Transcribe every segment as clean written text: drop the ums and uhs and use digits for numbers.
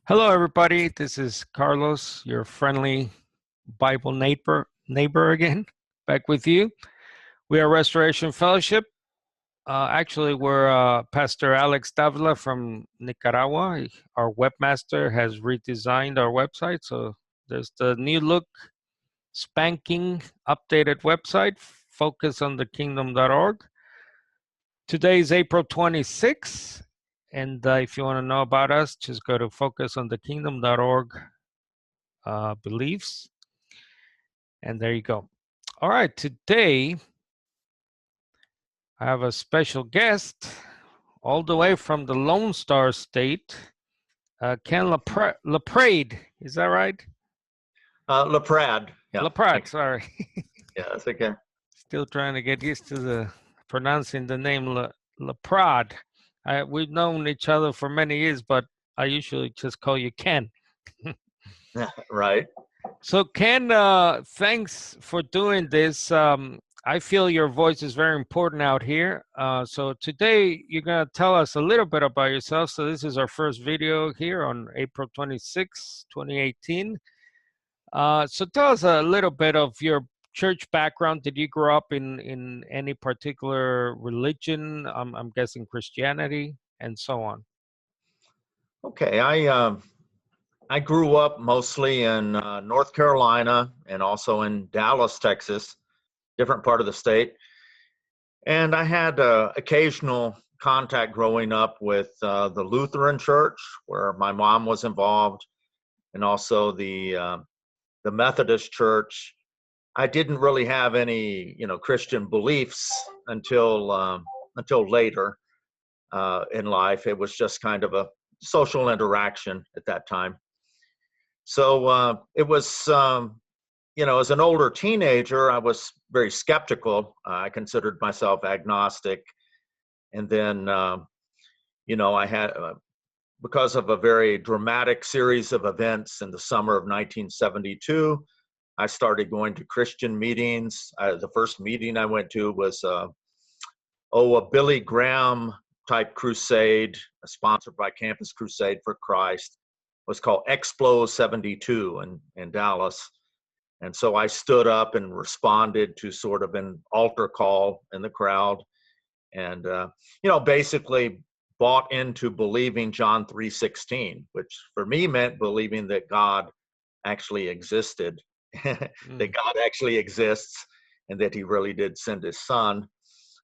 Hello, everybody. This is Carlos, your friendly Bible neighbor again, back with you. We are Restoration Fellowship. Actually, we're Pastor Alex Davila from Nicaragua. Our webmaster has redesigned our website, so there's the new look, spanking, updated website, focusonthekingdom.org. Today is April 26th. And if you want to know about us, just go to focusonthekingdom.org beliefs. And there you go. All right, today I have a special guest all the way from the Lone Star State, Ken LaPrade. Is that right? LaPrade. Yeah. LaPrade, sorry. Yeah, that's okay. Still trying to get used to the pronouncing the name LaPrade. We've known each other for many years, but I usually just call you Ken. Right. So Ken, thanks for doing this. I feel your voice is very important out here. So today you're going to tell us a little bit about yourself. So this is our first video here on April 26, 2018. So tell us a little bit of your church background. Did you grow up in any particular religion? I'm guessing Christianity and so on. Okay. I grew up mostly in North Carolina and also in Dallas, Texas, different part of the state. And I had occasional contact growing up with the Lutheran Church, where my mom was involved, and also the Methodist Church. I didn't really have any, Christian beliefs until later in life. It was just kind of a social interaction at that time. So it was, as an older teenager, I was very skeptical. I considered myself agnostic. And then, I had, because of a very dramatic series of events in the summer of 1972, I started going to Christian meetings. The first meeting I went to was a Billy Graham type crusade, sponsored by Campus Crusade for Christ. It was called Explo 72 in Dallas. And so I stood up and responded to sort of an altar call in the crowd, and basically bought into believing John 3:16, which for me meant believing that God actually existed, that God actually exists, and that he really did send his son.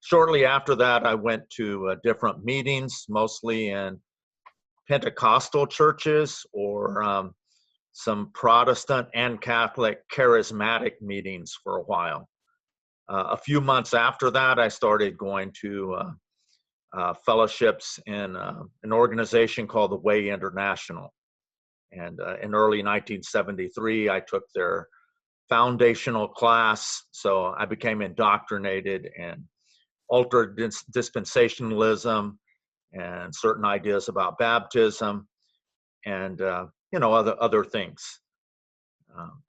Shortly after that, I went to different meetings, mostly in Pentecostal churches or some Protestant and Catholic charismatic meetings for a while. A few months after that, I started going to fellowships in an organization called the Way International. And in early 1973, I took their foundational class. So I became indoctrinated in altered dispensationalism and certain ideas about baptism and other things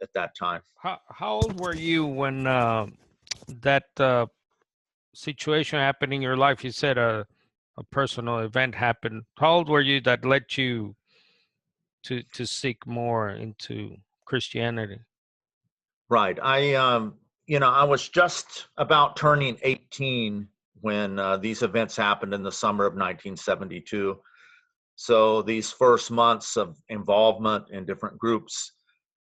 at that time. How old were you when that situation happened in your life? You said a personal event happened. How old were you that led you to seek more into Christianity? Right. I was just about turning 18 when these events happened in the summer of 1972. So these first months of involvement in different groups,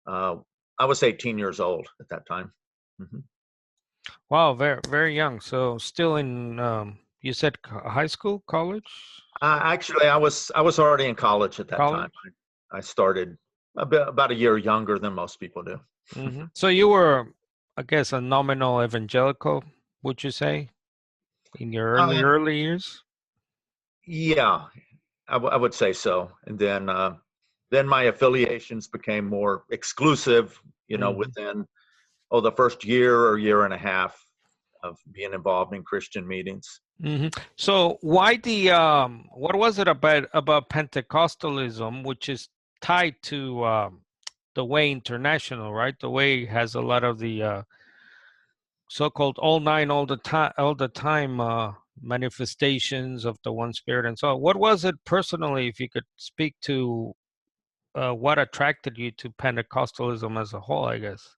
I was 18 years old at that time. Mm-hmm. Wow, very very young. So still in you said high school, college? Actually, I was already in college at that time. I started about a year younger than most people do. Mm-hmm. So you were, I guess, a nominal evangelical, would you say, in your early years? Yeah, I would say so. And then my affiliations became more exclusive, within the first year or year and a half of being involved in Christian meetings. Mm-hmm. So why what was it about Pentecostalism, which is tied to the Way International, right? The Way has a lot of the so-called all the time manifestations of the one Spirit and so on. What was it personally, if you could speak to what attracted you to Pentecostalism as a whole, I guess.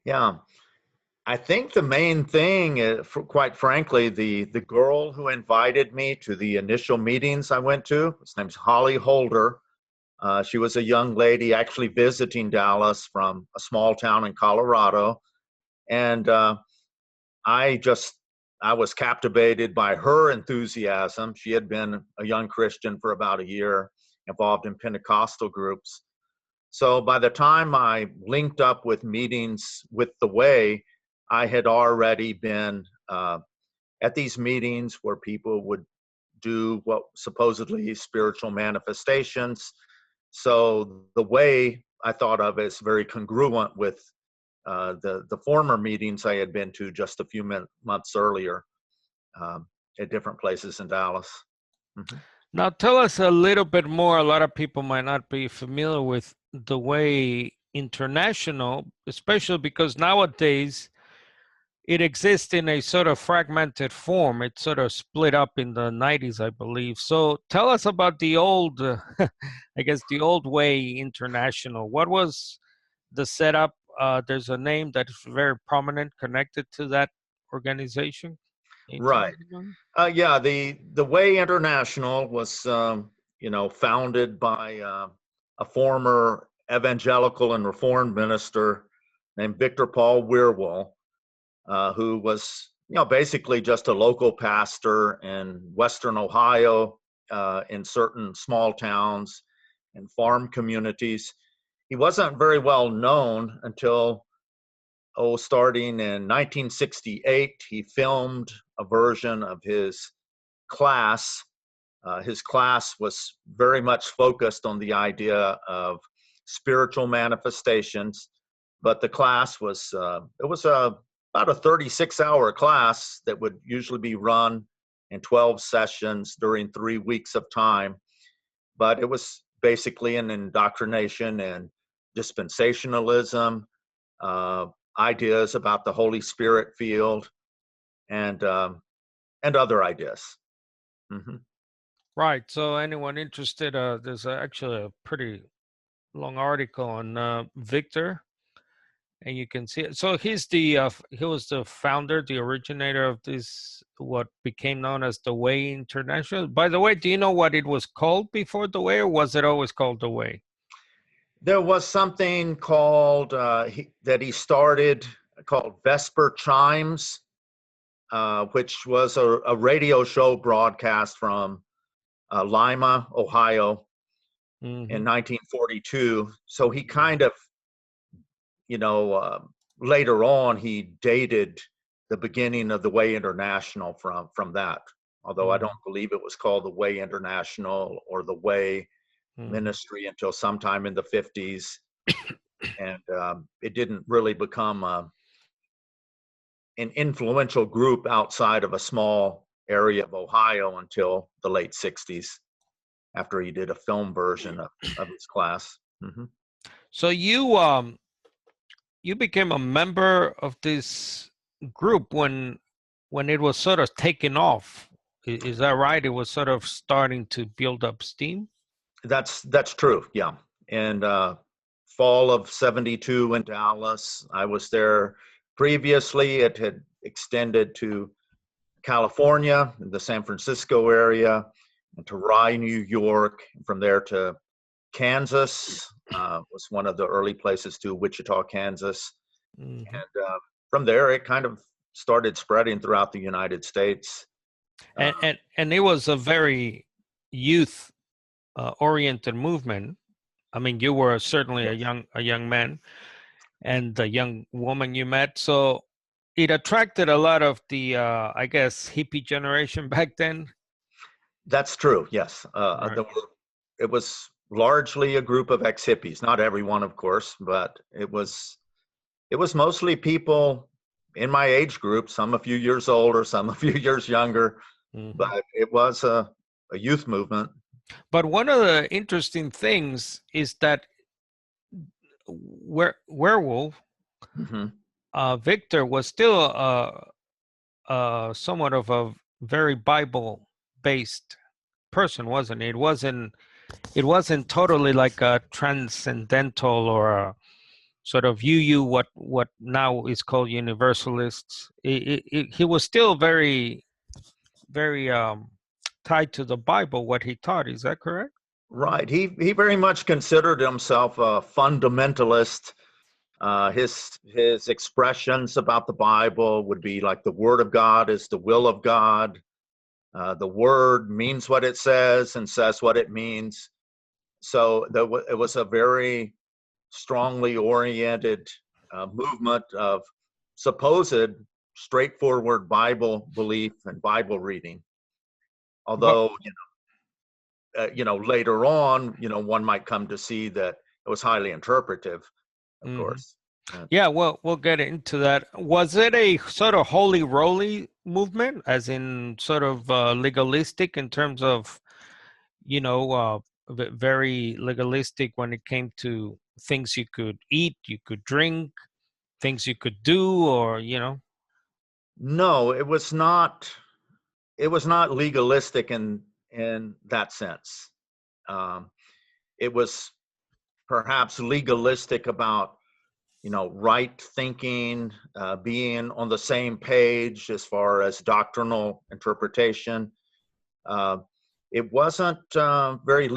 Yeah. I think the main thing, quite frankly, the girl who invited me to the initial meetings I went to, his name's Holly Holder. She was a young lady actually visiting Dallas from a small town in Colorado. And I was captivated by her enthusiasm. She had been a young Christian for about a year, involved in Pentecostal groups. So by the time I linked up with meetings with the Way, I had already been at these meetings where people would do what supposedly spiritual manifestations. So the Way I thought of as very congruent with the former meetings I had been to just a few months earlier at different places in Dallas. Mm-hmm. Now, tell us a little bit more. A lot of people might not be familiar with the Way International, especially because nowadays it exists in a sort of fragmented form. It sort of split up in the 90s, I believe. So tell us about the old, I guess, the old Way International. What was the setup? There's a name that is very prominent connected to that organization. Right. Yeah, the Way International was, founded by a former evangelical and reformed minister named Victor Paul Wierwille, who was, basically just a local pastor in Western Ohio, in certain small towns and farm communities. He wasn't very well known until starting in 1968, he filmed a version of his class. His class was very much focused on the idea of spiritual manifestations, but the class was, about a 36-hour class that would usually be run in 12 sessions during 3 weeks of time. But it was basically an indoctrination in dispensationalism, uh, ideas about the Holy Spirit field, and other ideas. Mm-hmm. Right. So anyone interested, there's actually a pretty long article on Victor, and you can see it. So he was the founder, the originator of this, what became known as the Way International. By the way, do you know what it was called before the Way, or was it always called the Way? There was something called that he started called Vesper Chimes, which was a radio show broadcast from Lima, Ohio, in 1942. So he kind of, later on, he dated the beginning of the Way International from that. Although I don't believe it was called the Way International or the Way Ministry until sometime in the 50s. And it didn't really become an influential group outside of a small area of Ohio until the late 60s, after he did a film version of his class. Mm-hmm. So you became a member of this group when it was sort of taking off. Is that right? It was sort of starting to build up steam. That's true. Yeah. And fall of '72 in Dallas, I was there previously. It had extended to California, the San Francisco area, and to Rye, New York. From there to Kansas was one of the early places, to Wichita, Kansas. And from there, it kind of started spreading throughout the United States. And it was a very youth oriented movement. I mean, you were certainly Yes. a young man and the young woman you met. So it attracted a lot of the, I guess, hippie generation back then. That's true. Yes. Right. It was largely a group of ex-hippies, not everyone, of course, but it was mostly people in my age group, some a few years older, some a few years younger, but it was a youth movement. But one of the interesting things is that Werewolf, Victor, was still somewhat of a very Bible-based person, wasn't he? It wasn't it wasn't totally like a transcendental or a sort of what now is called universalists. He was still very tied to the Bible, what he taught. Is that correct? Right. He very much considered himself a fundamentalist. His expressions about the Bible would be like the Word of God is the will of God. The Word means what it says and says what it means. So it was a very strongly oriented movement of supposed straightforward Bible belief and Bible reading. Well, Although, later on, one might come to see that it was highly interpretive, of mhm. course. Yeah. Yeah, well, we'll get into that. Was it a sort of holy roly movement, as in sort of legalistic in terms of, very legalistic when it came to things you could eat, you could drink, things you could do, or. No, it was not. It was not legalistic in that sense. Um, it was perhaps legalistic about right thinking, being on the same page as far as doctrinal interpretation. Uh, it wasn't very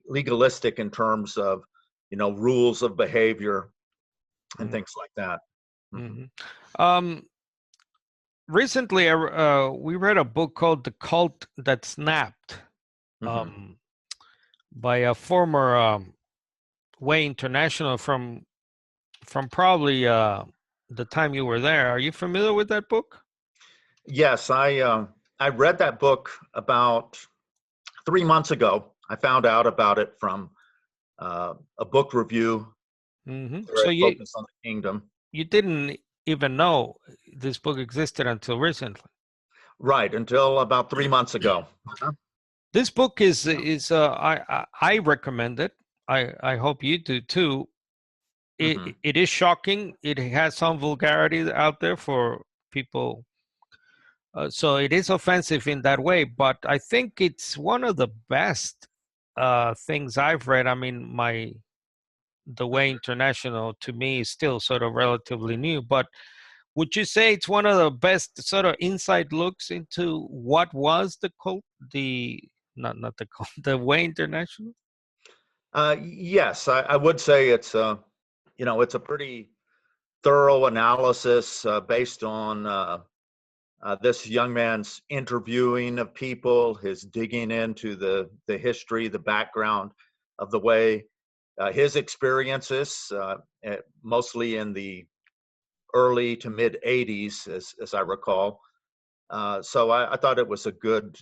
legalistic in terms of rules of behavior and Mm, things like that. Mhm. mhm. Um, Recently, we read a book called "The Cult That Snapped," Mhm. um, by a former Way International from probably the time you were there. Are you familiar with that book? Yes, I read that book about 3 months ago. I found out about it from a book review where So it you focused on the kingdom. you didn't even know this book existed until recently. Right, until about 3 months ago. Uh-huh. This book is Yeah. is I recommend it. I hope you do too. Mhm. It is shocking. It has some vulgarity out there for people. So it is offensive in that way, but I think it's one of the best things I've read. I mean, the Way International to me is still sort of relatively new, but would you say it's one of the best sort of inside looks into what was the cult, the not the cult, the Way International? Yes, I would say it's a pretty thorough analysis based on this young man's interviewing of people, his digging into the history, the background of the way, his experiences, mostly in the early to mid 80s, as I recall. So I thought it was a good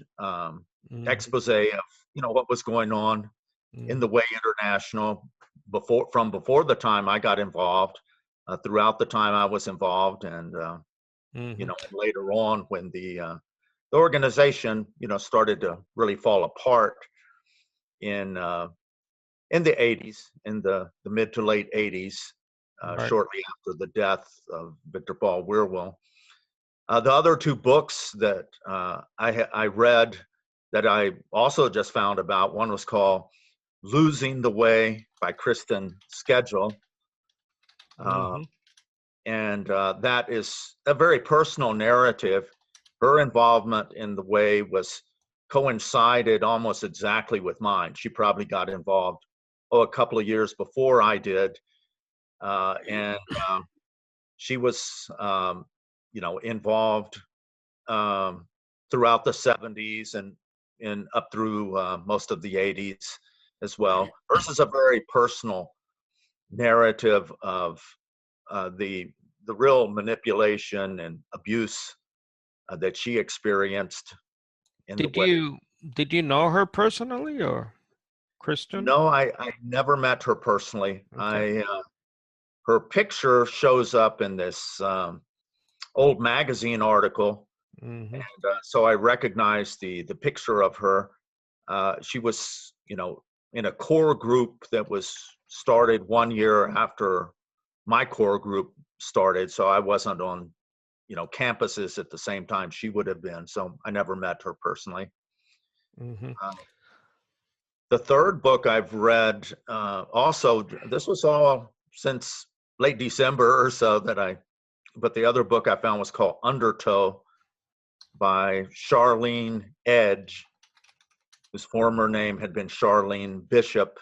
Mm, expose of what was going on in mm, the Way International before the time I got involved, throughout the time I was involved, and mhm. later on when the organization started to really fall apart in uh, in the 80s, in the mid to late 80s, Right. shortly after the death of Victor Paul Wierwille. The other two books that I read that I also just found about, one was called Losing the Way by Kristen Schedule. Uh, Mhm. and that is a very personal narrative. Her involvement in the Way was coincided almost exactly with mine. She probably got involved, a couple of years before I did. And she was, involved um, throughout the 70s and up through most of the 80s as well. Hers is a very personal narrative of the real manipulation and abuse that she experienced in the Did Way. you did you know her personally or Christian? No, I never met her personally. Okay. Her picture shows up in this old magazine article, Mhm. and so I recognized the picture of her. She was, in a core group that was started 1 year after my core group started. So I wasn't on, campuses at the same time she would have been. So I never met her personally. Mhm. Uh, The third book I've read, also, this was all since late December or so but the other book I found was called Undertow by Charlene Edge, whose former name had been Charlene Bishop.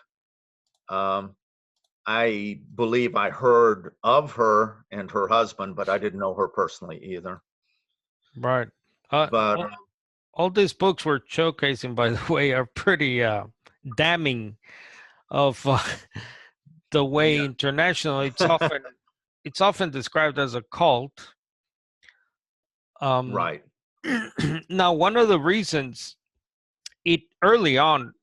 I believe I heard of her and her husband, but I didn't know her personally either. Right. But all these books we're showcasing, by the way, are pretty damning of the way internationally it's often described as a cult. Right. Now, one of the reasons it early on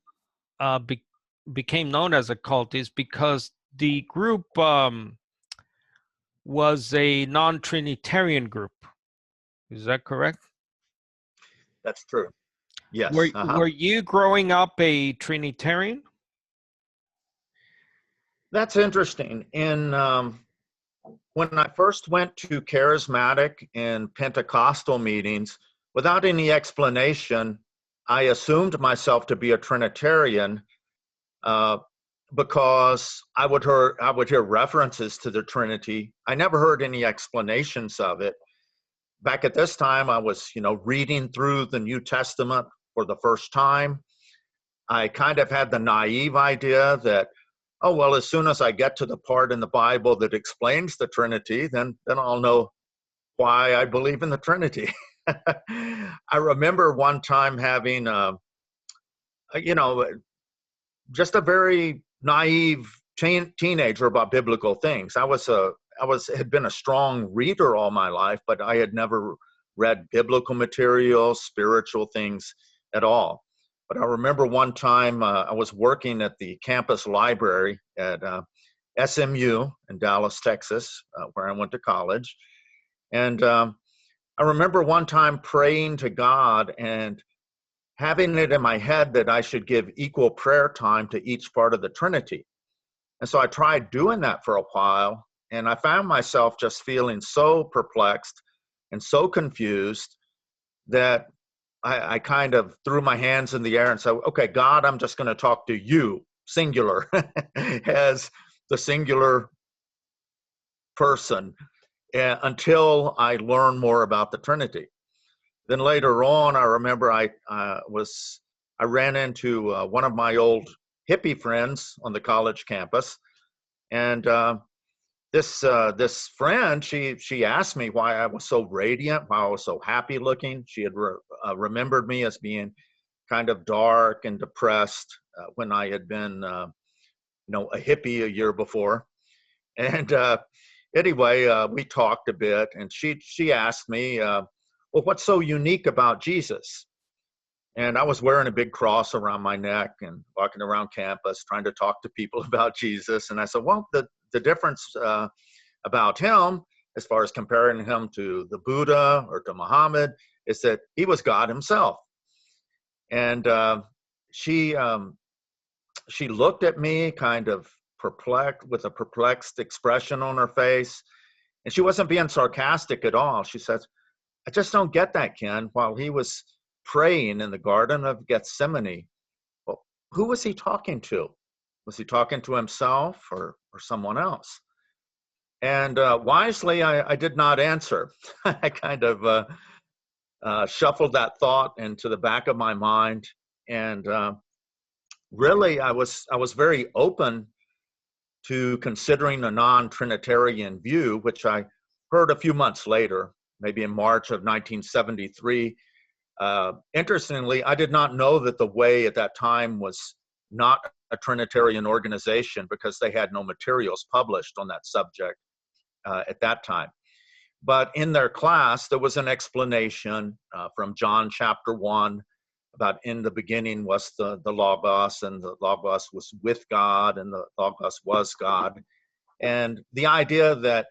became known as a cult is because the group was a non-Trinitarian group. Is that correct? That's true. Yes. Were you growing up a Trinitarian? That's interesting. When I first went to charismatic and Pentecostal meetings, without any explanation, I assumed myself to be a Trinitarian because I would hear references to the Trinity. I never heard any explanations of it. Back at this time, I was, reading through the New Testament for the first time. I kind of had the naive idea that, oh, well, as soon as I get to the part in the Bible that explains the Trinity, then I'll know why I believe in the Trinity. I remember one time having, just a very naive teenager about biblical things. Had been a strong reader all my life, but I had never read biblical material, spiritual things at all. But I remember one time I was working at the campus library at SMU in Dallas, Texas, where I went to college. And I remember one time praying to God and having it in my head that I should give equal prayer time to each part of the Trinity. And so I tried doing that for a while, and I found myself just feeling so perplexed and so confused that I kind of threw my hands in the air and said, okay, God, I'm just going to talk to you, singular, as the singular person, until I learn more about the Trinity. Then later on, I remember I ran into one of my old hippie friends on the college campus, and this friend, she asked me why I was so radiant, why I was so happy looking. She had remembered me as being kind of dark and depressed when I had been, a hippie a year before. And anyway, we talked a bit, and she asked me, well, what's so unique about Jesus? And I was wearing a big cross around my neck and walking around campus trying to talk to people about Jesus. And I said, well, the difference about him, as far as comparing him to the Buddha or to Muhammad, is that he was God himself. And she looked at me kind of perplexed, with a perplexed expression on her face. And she wasn't being sarcastic at all. She says, I just don't get that, Ken. While he was praying in the Garden of Gethsemane, well, who was he talking to? Was he talking to himself or someone else? And wisely, I did not answer. I kind of shuffled that thought into the back of my mind. And really, I was very open to considering a non-Trinitarian view, which I heard a few months later, maybe in March of 1973. Interestingly, I did not know that the Way at that time was not a Trinitarian organization because they had no materials published on that subject at that time. But in their class, there was an explanation from John chapter 1 about in the beginning was the Logos, and the Logos was with God, and the Logos was God. And the idea that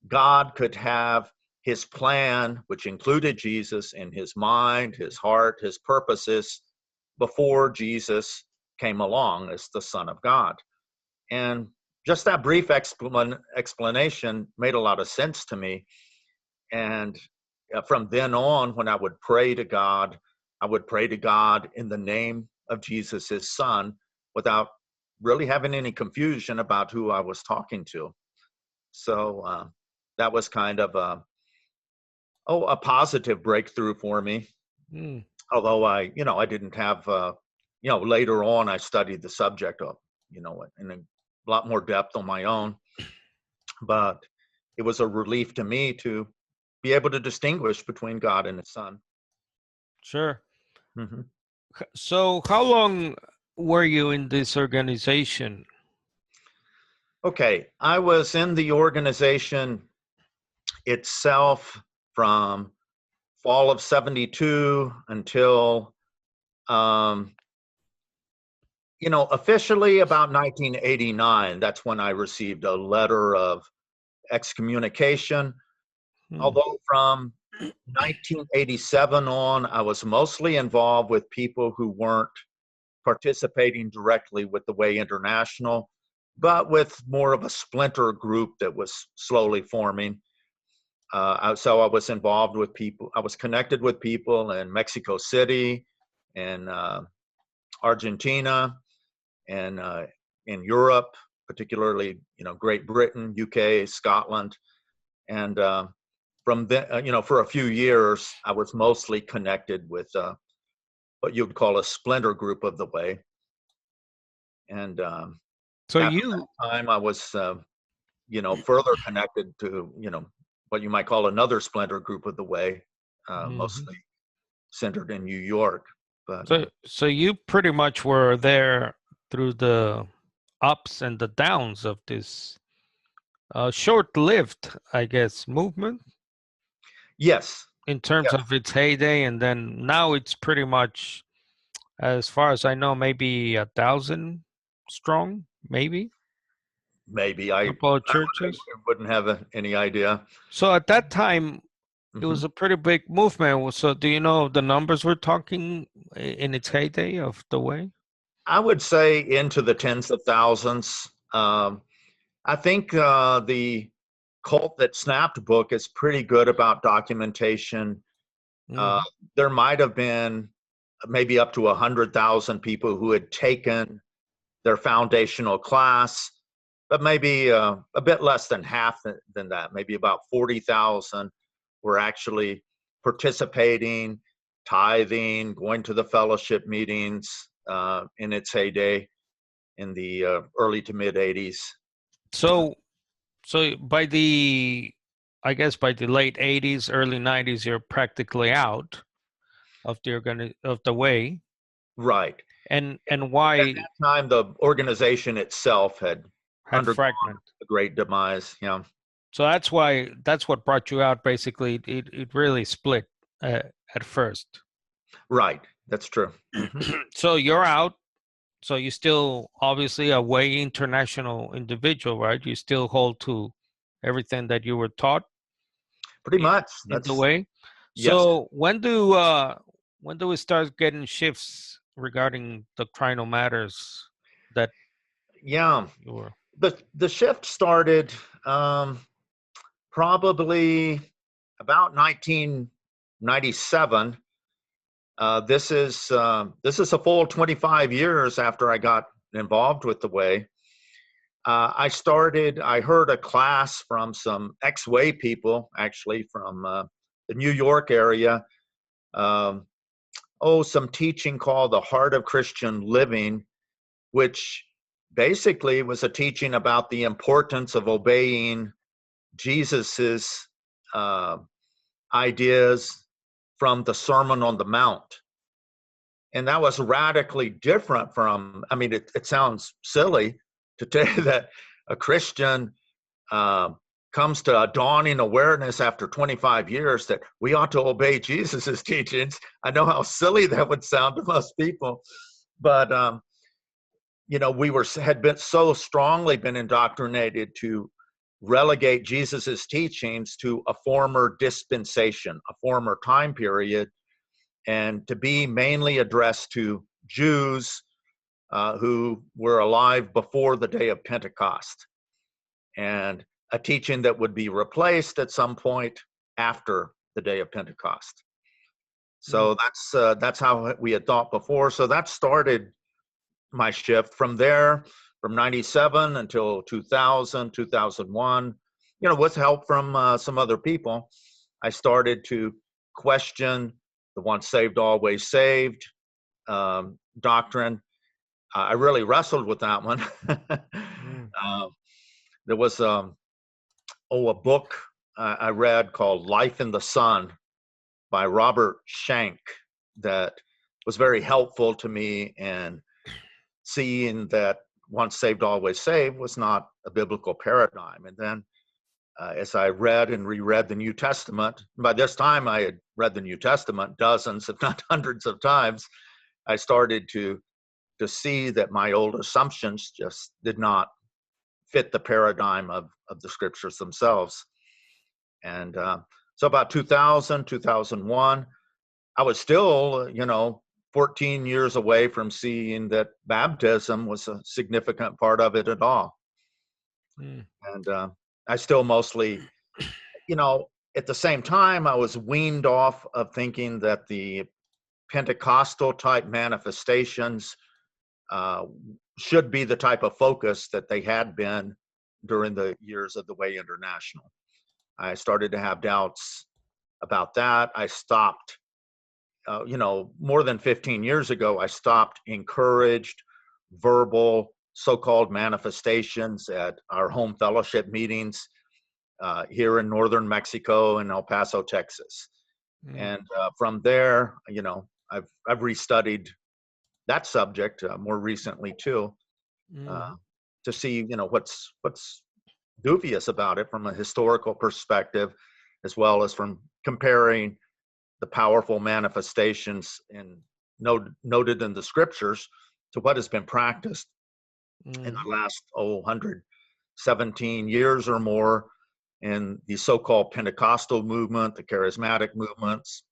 God could have his plan, which included Jesus, in his mind, his heart, his purposes, before Jesus came along as the Son of God. And just that brief explanation made a lot of sense to me. And from then on, when I would pray to God, I would pray to God in the name of Jesus, his Son, without really having any confusion about who I was talking to. So that was kind of a positive breakthrough for me. Mm. Although I didn't have, later on I studied the subject of, in a lot more depth on my own. But it was a relief to me to be able to distinguish between God and His Son. Sure. Mm-hmm. So how long were you in this organization? Okay, I was in the organization itself from fall of 72 until, officially about 1989. That's when I received a letter of excommunication. Although from 1987 on, I was mostly involved with people who weren't participating directly with the Way International, but with more of a splinter group that was slowly forming. So I was involved with people. I was connected with people in Mexico City and Argentina and in Europe, particularly, Great Britain, UK, Scotland. And from then, for a few years, I was mostly connected with what you would call a splinter group of the Way. And So after you, that time, I was, further connected to, what you might call another splinter group of the Way, mostly centered in New York. But so you pretty much were there through the ups and the downs of this short-lived, I guess, movement yes, in terms yes, of its heyday, and then now it's pretty much, as far as I know, maybe 1,000 strong, maybe maybe a couple of I churches. wouldn't have any idea. So at that time, it Hmm. was a pretty big movement. So do you know the numbers we're talking in its heyday of the Way? I would say into the tens of thousands. I think the Cult That Snapped book is pretty good about documentation. Uh, Hmm. there might have been maybe up to 100,000 people who had taken their foundational class, but maybe a bit less than half than that. Maybe about 40,000 were actually participating, tithing, going to the fellowship meetings in its heyday in the early to mid 80s. So, so by the, I guess by the late 80s, early 90s, you're practically out of of the Way. Right. And At why that time, the organization itself had had undergone fragment. a great demise. So that's what brought you out. Basically, it really split uh, at first. Right. That's true. Hmm. So you're out. So you're still obviously a Way International individual, right? You still hold to everything that you were taught Pretty much. in the That's Way. yes. So when do we start getting shifts regarding doctrinal matters that Yeah. you were? The shift started probably about 1997. This is a full 25 years after I got involved with the Way. I heard a class from some ex-Way people, actually from the New York area. Um, some teaching called The Heart of Christian Living, which basically was a teaching about the importance of obeying Jesus's uh, ideas from the Sermon on the Mount. And that was radically different from, I mean, it sounds silly to tell you that a Christian uh, comes to a dawning awareness after 25 years that we ought to obey Jesus's teachings. I know how silly that would sound to most people, but had been so strongly been indoctrinated to relegate Jesus's teachings to a former dispensation, a former time period, and to be mainly addressed to Jews who were alive before the day of Pentecost, and a teaching that would be replaced at some point after the day of Pentecost. So that's how we had thought before. So that started my shift. From there, from 97 until 2000, 2001, with help from some other people, I started to question the once saved, always saved doctrine. I really wrestled with that one. Mm. There was a book I read called Life in the Sun by Robert Shank that was very helpful to me in seeing that once saved, always saved was not a biblical paradigm. And then as I read and reread the New Testament, by this time I had read the New Testament dozens, if not hundreds of times, I started to see that my old assumptions just did not fit the paradigm of the scriptures themselves. And so about 2000, 2001, I was still, 14 years away from seeing that baptism was a significant part of it at all. Mm. And I still mostly, at the same time, I was weaned off of thinking that the Pentecostal type manifestations should be the type of focus that they had been during the years of the Way International. I started to have doubts about that. I stopped, more than 15 years ago, I stopped encouraged verbal so-called manifestations at our home fellowship meetings here in northern Mexico and El Paso, Texas. Mm. And from there, I've restudied that subject more recently too, Mm. to see what's dubious about it from a historical perspective, as well as from comparing the powerful manifestations noted in the scriptures to what has been practiced in Mm. the last 117 years or more in the so-called Pentecostal movement, the charismatic movements,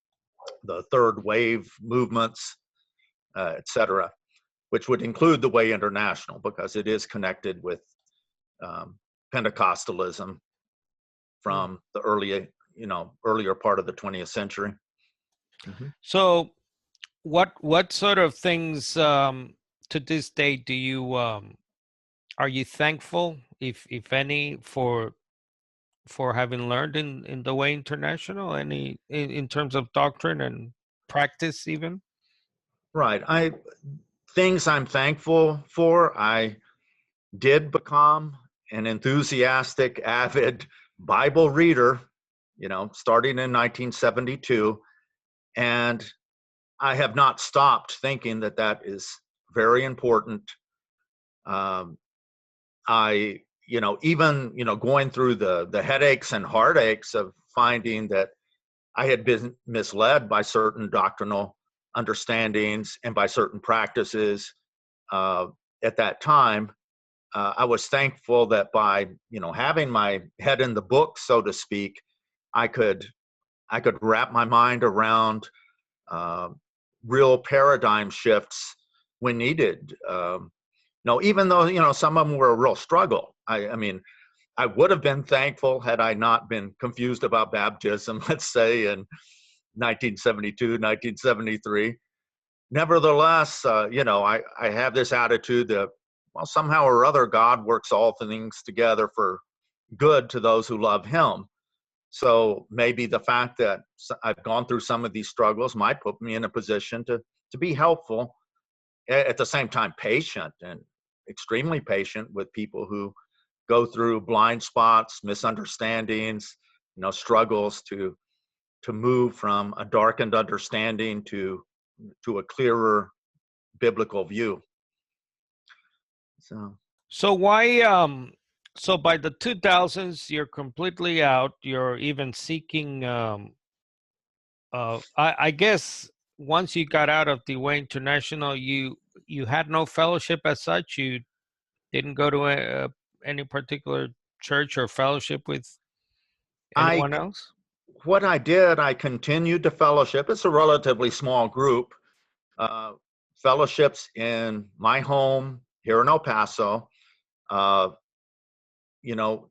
the third wave movements, etc., which would include the Way International because it is connected with Pentecostalism Mm. from the earlier part of the 20th century. Mm-hmm. So what sort of things to this day do you are you thankful, if any, for having learned in the Way International, any in terms of doctrine and practice even? Right. Things I'm thankful for. I did become an enthusiastic, avid Bible reader, starting in 1972. And I have not stopped thinking that that is very important. I, even, going through the headaches and heartaches of finding that I had been misled by certain doctrinal understandings and by certain practices at that time. I was thankful that by having my head in the book, so to speak, I could wrap my mind around real paradigm shifts when needed. Even though some of them were a real struggle. I mean, I would have been thankful had I not been confused about baptism, let's say in 1972, 1973. Nevertheless, I have this attitude that, well, somehow or other, God works all things together for good to those who love him. So maybe the fact that I've gone through some of these struggles might put me in a position to be helpful, at the same time patient and extremely patient with people who go through blind spots, misunderstandings, struggles to move from a darkened understanding to a clearer biblical view. So why so by the 2000s you're completely out, you're even seeking I guess once you got out of the Way International, you had no fellowship as such. You didn't go to any particular church or fellowship with anyone else? What I did, I continued to fellowship. It's a relatively small group. Fellowships in my home here in El Paso,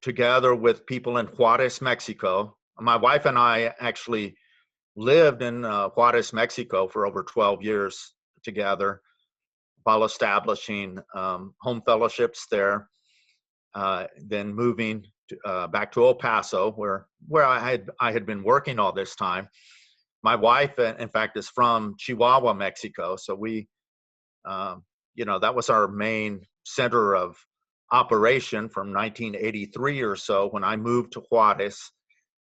together with people in Juarez, Mexico. My wife and I actually lived in Juarez, Mexico for over 12 years together. while establishing home fellowships there, then moving back to El Paso, where I had been working all this time. My wife, in fact, is from Chihuahua, Mexico, so we, that was our main center of operation from 1983 or so when I moved to Juarez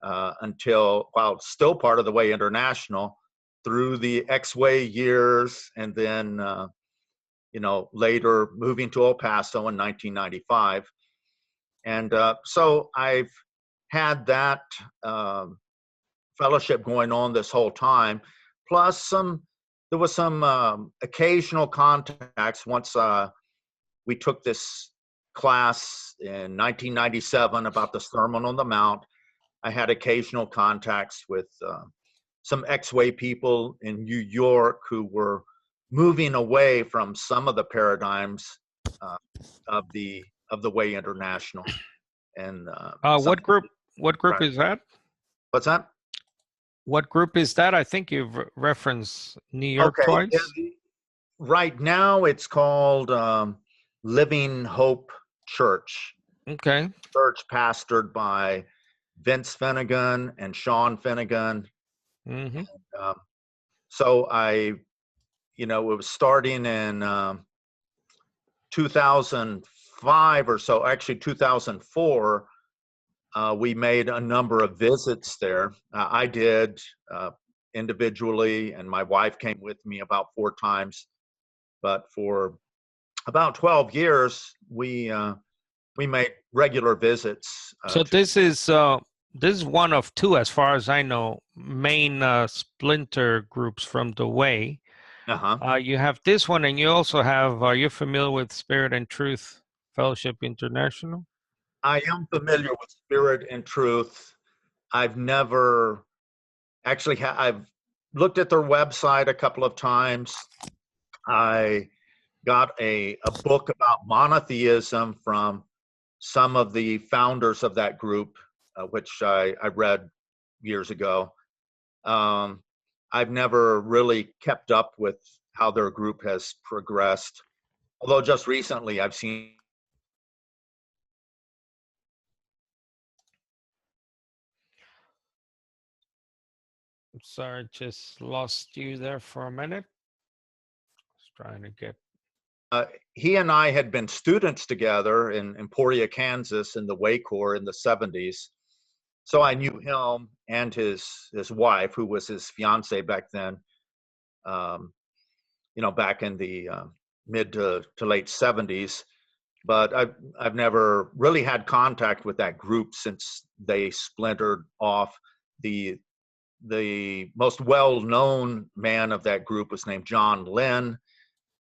until, while still part of the Way International, through the X-Way years, and then later moving to El Paso in 1995. And so I've had that fellowship going on this whole time, plus there was some occasional contacts once we took this class in 1997 about the Sermon on the Mount. I had occasional contacts with some X-Way people in New York who were moving away from some of the paradigms of the Way International. And what group right. is that? What's that? What group is that? I think you've referenced New York twice. Right now it's called Living Hope Church. Okay. Church pastored by Vince Finnegan and Sean Finnegan. Mm-hmm. So it was starting in 2005 or so, actually 2004. We made a number of visits there. I did individually, and my wife came with me about 4 times. But for about 12 years, we made regular visits. So this is one of 2, as far as I know, main splinter groups from the Way. You have this one, and you also have. Are you familiar with Spirit and Truth Fellowship International? I am familiar with Spirit and Truth. I've never actually. I've looked at their website a couple of times. I got a book about monotheism from some of the founders of that group, which I read years ago. I've never really kept up with how their group has progressed, although just recently I've seen. I'm sorry, just lost you there for a minute. I was trying to get. He and I had been students together in Emporia, Kansas, in the Way Corps in the 70s. So I knew him and his wife, who was his fiance back then, back in the mid to late 70s. But I've never really had contact with that group since they splintered off. The most well-known man of that group was named John Lynn.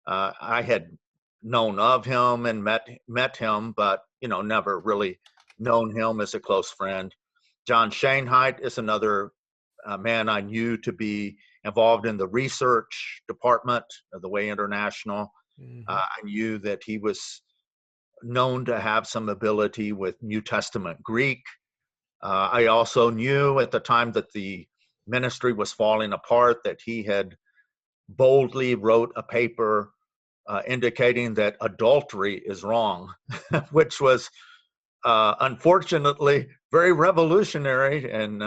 I had known of him and met him, but never really known him as a close friend. John Schoenheit is another man I knew to be involved in the research department of the Way International. Mm-hmm. I knew that he was known to have some ability with New Testament Greek. I also knew at the time that the ministry was falling apart that he had boldly wrote a paper indicating that adultery is wrong, which was unfortunately very revolutionary in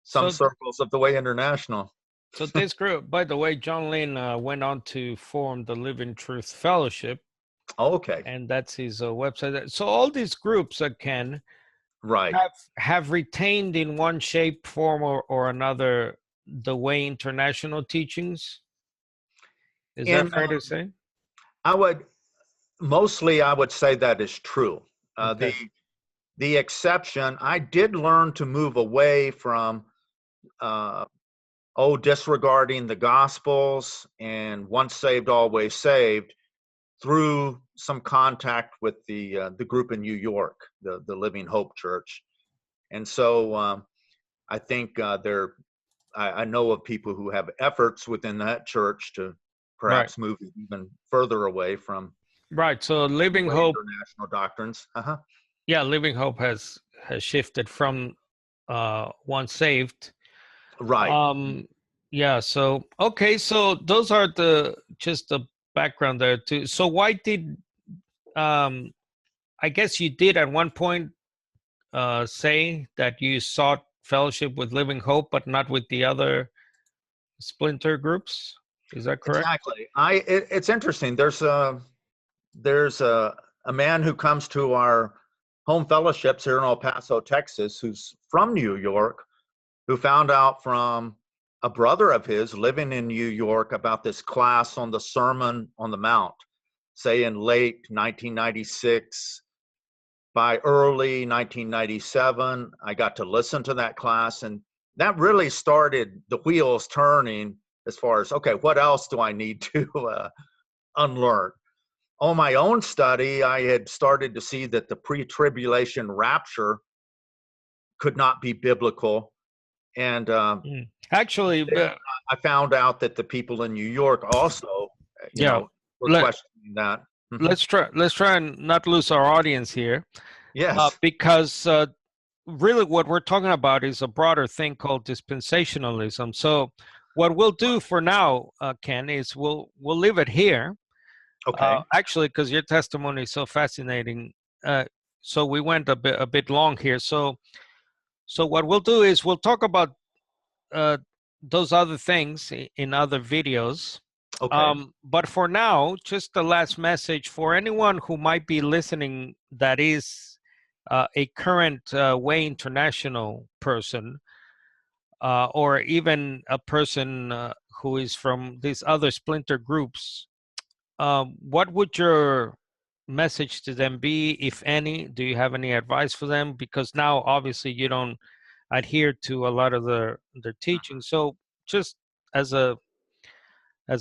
some circles of the Way International. So this group, by the way, John Lynn went on to form the Living Truth Fellowship. Okay. And that's his website. So all these groups, Ken, right, have retained in one shape, form, or another the Way International teachings. Is that fair to say? I would say that is true. Okay. The exception, I did learn to move away from disregarding the Gospels and once saved, always saved, through some contact with the group in New York, the Living Hope Church. And so I think I know of people who have efforts within that church to perhaps move even further away from so Living Hope international doctrines. Yeah, Living Hope has shifted from once saved. Right. Yeah, so okay, so those are just the background there too. So why did I guess you did at one point say that you sought fellowship with Living Hope, but not with the other splinter groups? Is that correct? Exactly. It's interesting. There's a man who comes to our home fellowships here in El Paso, Texas, who's from New York, who found out from a brother of his living in New York about this class on the Sermon on the Mount, say in late 1996. By early 1997, I got to listen to that class, and that really started the wheels turning as far as, okay, what else do I need to unlearn? On my own study, I had started to see that the pre-tribulation rapture could not be biblical. And Actually, I found out that the people in New York also, yeah. were Let, questioning that. Mhm. let's try and not lose our audience here, Yes. because really what we're talking about is a broader thing called dispensationalism. So what we'll do for now, Ken, is we'll leave it here. Okay. Actually, because your testimony is so fascinating, so we went a bit long here. So what we'll do is we'll talk about uh, those other things in other videos. Okay. But for now, just the last message for anyone who might be listening that is a current Way International person, or even a person who is from these other splinter groups. What would your message to them be, if any? Do you have any advice for them? Because now, obviously, you don't adhere to a lot of their teaching. So, just as a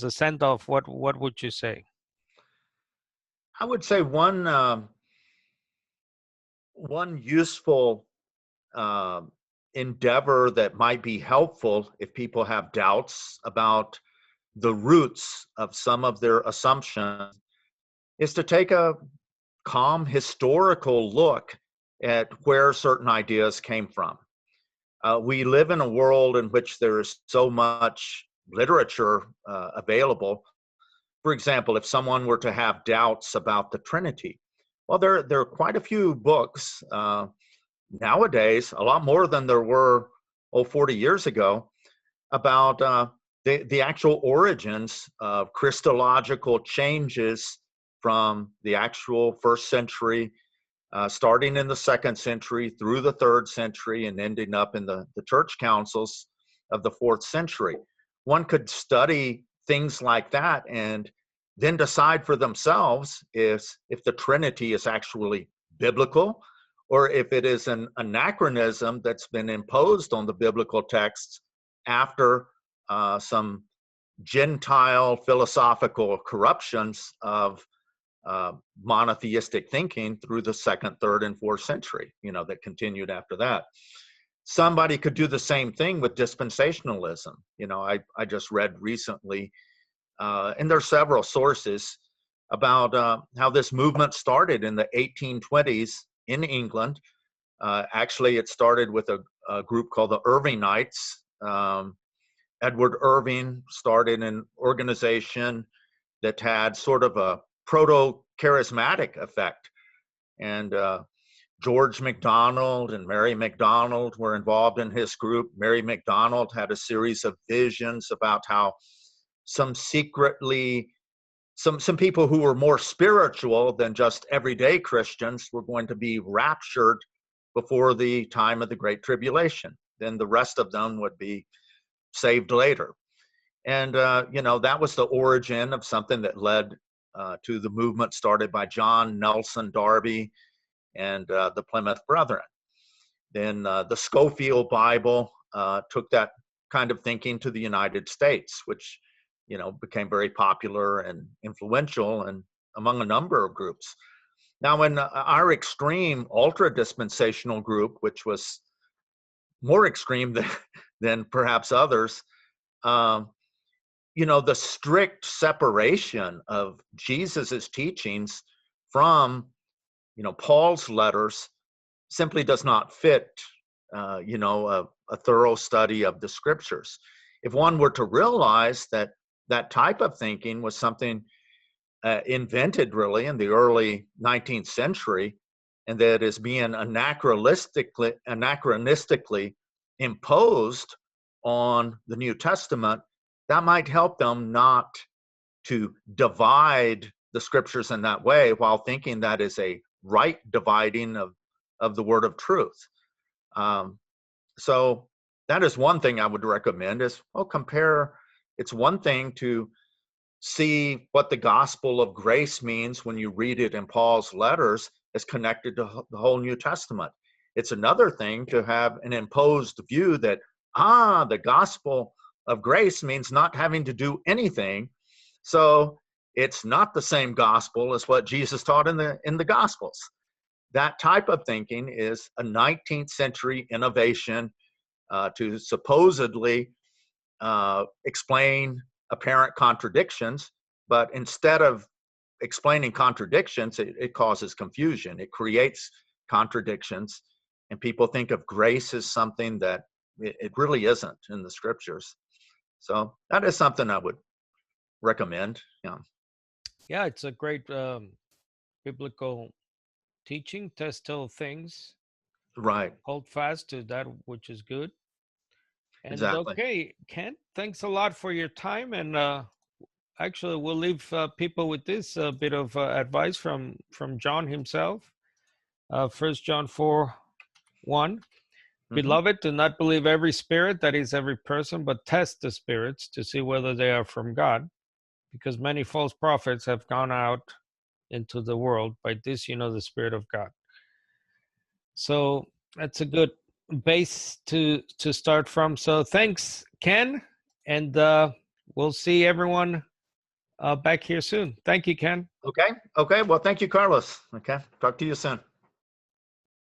send off, what would you say? I would say one useful uh, endeavor that might be helpful if people have doubts about the roots of some of their assumptions is to take a calm historical look at where certain ideas came from. We live in a world in which there is so much literature available. For example, if someone were to have doubts about the Trinity, well, there are quite a few books nowadays, a lot more than there were 40 years ago, about the actual origins of Christological changes from the actual first century, starting in the second century through the third century and ending up in the church councils of the fourth century. One could study things like that and then decide for themselves if the Trinity is actually biblical or if it is an anachronism that's been imposed on the biblical texts after some Gentile philosophical corruptions of monotheistic thinking through the second, third, and fourth century, that continued after that. Somebody could do the same thing with dispensationalism. I just read recently, and there are several sources about how this movement started in the 1820s in England. Actually, it started with a group called the Irvingites. Edward Irving started an organization that had sort of a proto-charismatic effect. And George MacDonald and Mary MacDonald were involved in his group. Mary MacDonald had a series of visions about how some people who were more spiritual than just everyday Christians were going to be raptured before the time of the Great Tribulation. Then the rest of them would be saved later. And, that was the origin of something that led to the movement started by John Nelson Darby and the Plymouth Brethren. Then the Scofield Bible took that kind of thinking to the United States, which, became very popular and influential and among a number of groups. Now, in our extreme ultra-dispensational group, which was more extreme than perhaps others, the strict separation of Jesus's teachings from, Paul's letters simply does not fit, a thorough study of the scriptures. If one were to realize that that type of thinking was something invented really in the early 19th century, and that is being anachronistically imposed on the New Testament, that might help them not to divide the scriptures in that way while thinking that is a right dividing of the word of truth. So that is one thing I would recommend is, well, compare. It's one thing to see what the gospel of grace means when you read it in Paul's letters as connected to the whole New Testament. It's another thing to have an imposed view that, the gospel of grace means not having to do anything. So it's not the same gospel as what Jesus taught in the Gospels. That type of thinking is a 19th century innovation to supposedly explain apparent contradictions, but instead of explaining contradictions, it causes confusion. It creates contradictions, and people think of grace as something that it really isn't in the scriptures. So that is something I would recommend. Yeah, it's a great biblical teaching. Test all things. Right. Hold fast to that which is good. And Exactly. okay, Ken, thanks a lot for your time. And actually, we'll leave people with this bit of advice from John himself. 1 John 4:1. Beloved, do not believe every spirit, that is every person, but test the spirits to see whether they are from God, because many false prophets have gone out into the world. By this, you know the Spirit of God. So that's a good base to start from. So thanks, Ken, and we'll see everyone back here soon. Thank you, Ken. Okay. Well, thank you, Carlos. Okay. Talk to you soon.